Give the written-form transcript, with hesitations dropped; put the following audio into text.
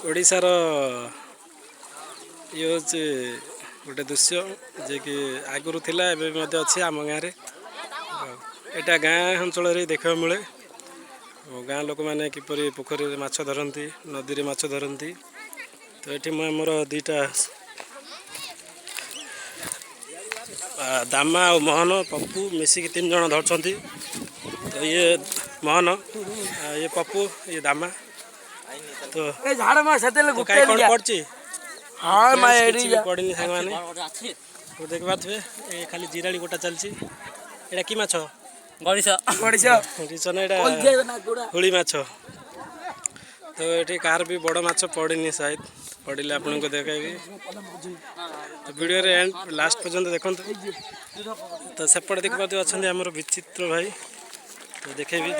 ओडिशार ये हूँ गोटे दृश्य जे कि आगुरी थिला एबे मध्य अच्छी आम गाँव एटा गाँ अंचल देखा मिले गाँ लोक मैंने किपरि पोखरी माछ धरती नदी रे माछ धरती तो ये मोर दीटा दामा और मोहन पप्पू मिसिक 3 जन धरती तो ये मोहन ये पप्पू ये दामा तो कौन पड़ी हाँ पड़ी सांग मैंने तो देख पारे ये खाली जिराड़ी गोटा चलती एटा कि माछ हुली माछ तो ये कार भी बड़ माछ पड़नी शायद पड़े आपन को देखेबी तो वीडियो रे एंड लास्ट पर्यंत देखो तो सेपटे देख पाते अच्छा आमर विचित्र भाई तो देखेबी।